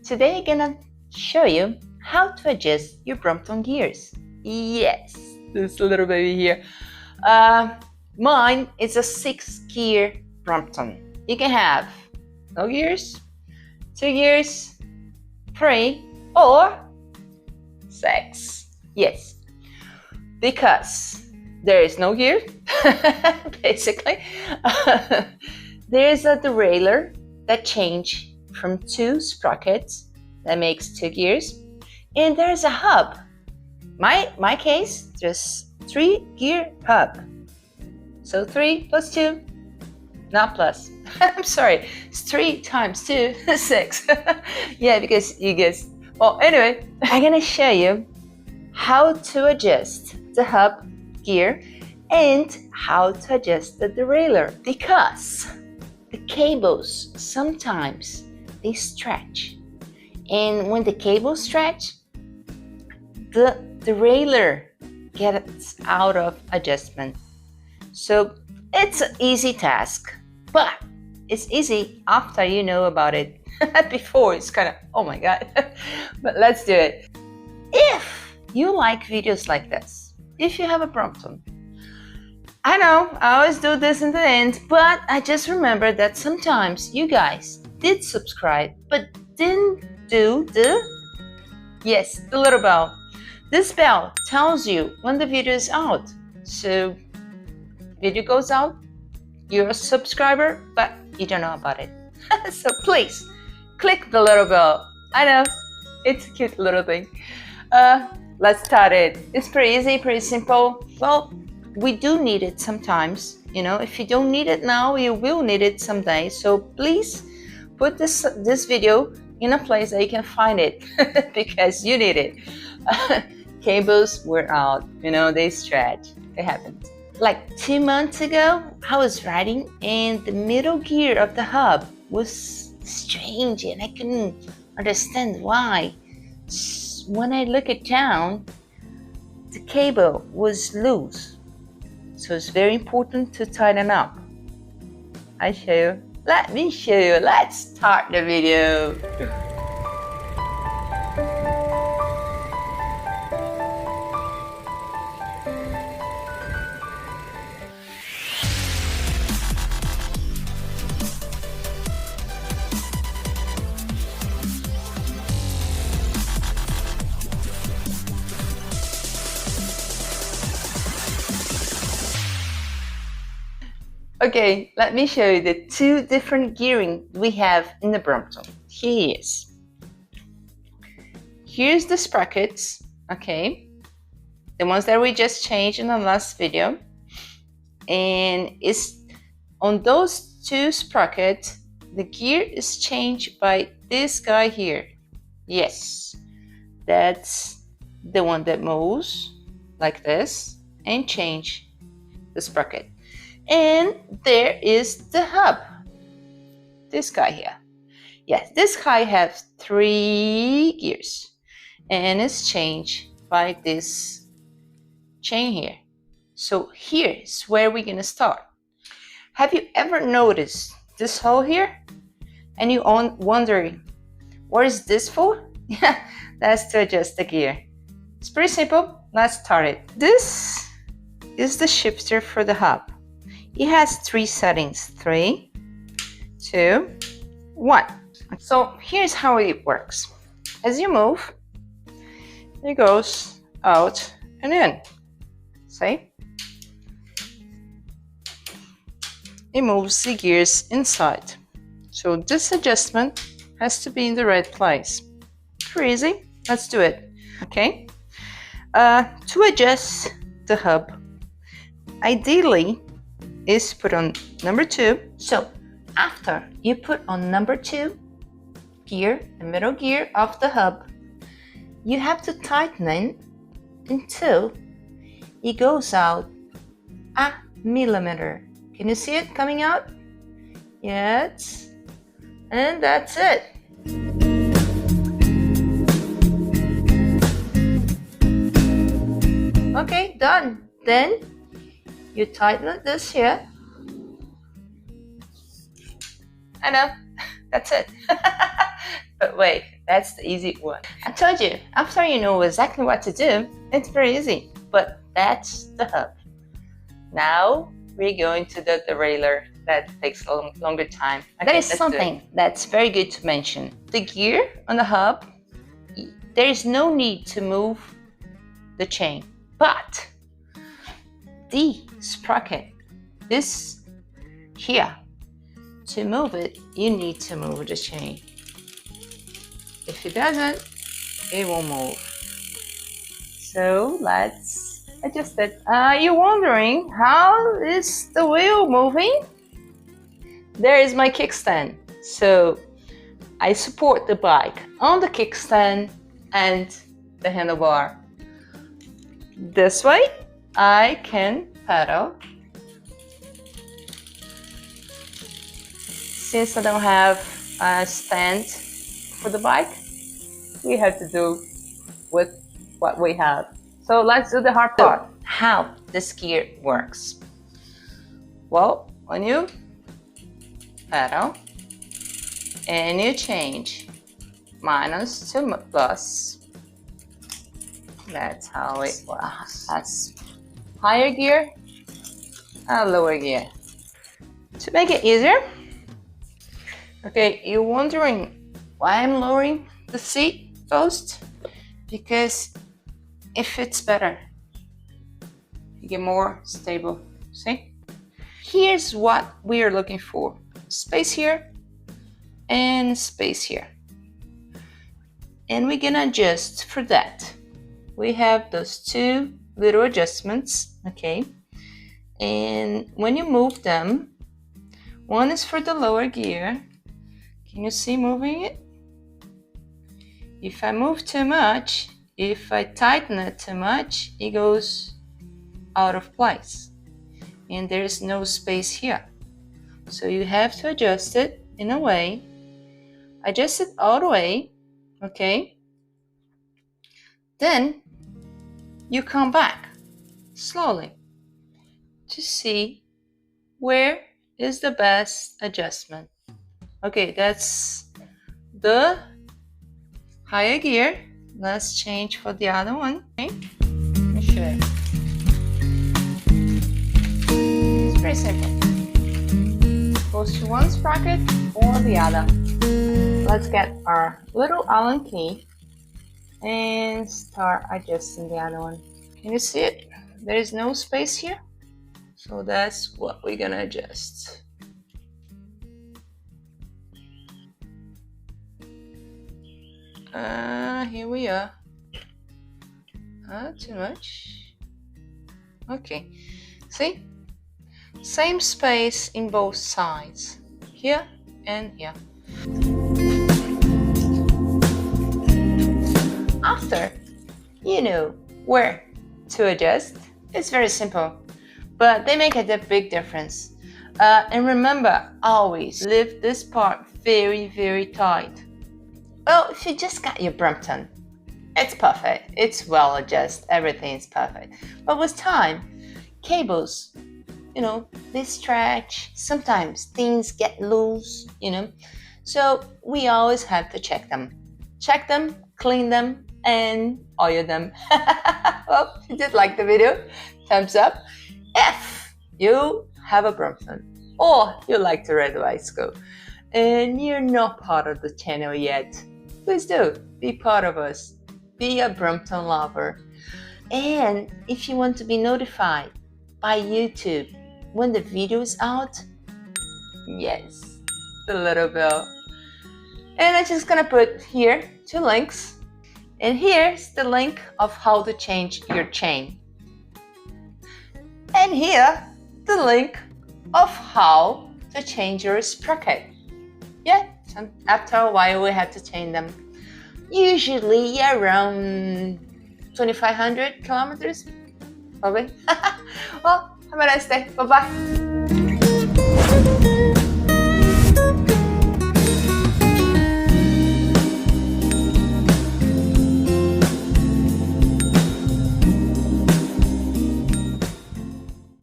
Today I'm gonna show you how to adjust your Brompton gears. Yes, this little baby here. Mine is a 6-gear Brompton. You can have no gears, 2 gears, 3, or 6. Yes, because there is no gear, basically. There's a derailleur that change from 2 sprockets that makes 2 gears, and there's a hub. My case, just 3-gear hub. So 3 plus 2, not plus. I'm sorry, it's 3 times 2, 6. Yeah, because you guys. Well, anyway, I'm gonna show you how to adjust the hub gear and how to adjust the derailleur, because the cables sometimes they stretch, and when the cables stretch, the derailleur gets out of adjustment. So it's an easy task, but it's easy after you know about it. Before it's kind of, oh my god. But let's do it. If you like videos like this, if you have a Brompton, I know I always do this in the end, but I just remember that sometimes you guys did subscribe but didn't do the little bell. This bell tells you when the video is out. So video goes out, you're a subscriber but you don't know about it. So please click the little bell. I know it's a cute little thing. Let's start it. It's pretty easy, pretty simple. Well, we do need it sometimes. You know, if you don't need it now, you will need it someday. So please put this video in a place that you can find it because you need it. Cables were out, you know, they stretch. It happened. Like 2 months ago, I was riding and the middle gear of the hub was strange and I couldn't understand why. When I look it down, the cable was loose. So it's very important to tighten up. I show you. Let me show you. Let's start the video. Okay, let me show you the 2 different gearing we have in the Brompton. Here he is. Here's the sprockets, okay, the ones that we just changed in the last video, and it's on those 2 sprockets, the gear is changed by this guy here. Yes, that's the one that moves like this and change the sprocket. And there is the hub, this guy here. Yes, this guy has 3 gears and it's changed by this chain here. So here's where we're gonna start. Have you ever noticed this hole here? And you wondering, what is this for? Yeah, that's to adjust the gear. It's pretty simple. Let's start it. This is the shifter for the hub. It has 3 settings, 3, 2, 1. So here's how it works. As you move, it goes out and in. See? It moves the gears inside. So this adjustment has to be in the right place. Pretty easy. Let's do it. Okay? To adjust the hub, ideally, is put on number 2. So after you put on number 2 gear, the middle gear of the hub, you have to tighten it until it goes out a millimeter. Can you see it coming out? Yes. And that's it. Okay, done. Then you tighten this here. I know, that's it. But wait, That's the easy one. I told you, after you know exactly what to do, it's very easy. But that's the hub. Now we're going to the derailleur. That takes a longer time. Okay, that is something that's very good to mention. The gear on the hub, there is no need to move the chain, but the sprocket, this here, to move it, you need to move the chain. If it doesn't, it won't move. So let's adjust it. You're wondering, how is the wheel moving? There is my kickstand. So I support the bike on the kickstand and the handlebar. This way, I can pedal. Since I don't have a stand for the bike, we have to do with what we have. So let's do the hard part. How this gear works. Well, when you pedal and you change minus to plus, that's how it works. That's higher gear and lower gear. To make it easier, okay, you're wondering why I'm lowering the seat post? Because if it's better, you get more stable. See? Here's what we are looking for. Space here and space here. And we're gonna adjust for that. We have those two little adjustments, okay? And when you move them, one is for the lower gear. Can you see moving it? If I move too much, if I tighten it too much, it goes out of place. And there's no space here. So you have to adjust it in a way. Adjust it all the way, okay? Then you come back slowly to see where is the best adjustment. Okay, that's the higher gear. Let's change for the other one. Okay? Let me show you. It's pretty simple. Goes to one sprocket or the other. Let's get our little Allen key and start adjusting the other one. Can you see it? There is no space here. So that's what we're gonna adjust. Here we are. Too much. Okay. See? Same space in both sides. Here and here. After you know where to adjust, it's very simple. But they make a big difference. And remember, always leave this part very, very tight. Well, if you just got your Brompton, it's perfect. It's well adjusted. Everything is perfect. But with time, cables, you know, they stretch. Sometimes things get loose, you know. So we always have to check them. Check them, clean them, and oil them. Well, if you did like the video, thumbs up. If you have a Brompton or you like to ride a bicycle and you're not part of the channel yet, please do be part of us. Be a Brompton lover. And if you want to be notified by YouTube when the video is out, yes, the little bell. And I'm just gonna put here 2 links. And here's the link of how to change your chain. And here, the link of how to change your sprocket. Yeah, so after a while we have to change them. Usually around 2,500 kilometers, probably. Well, have a nice day. Bye-bye.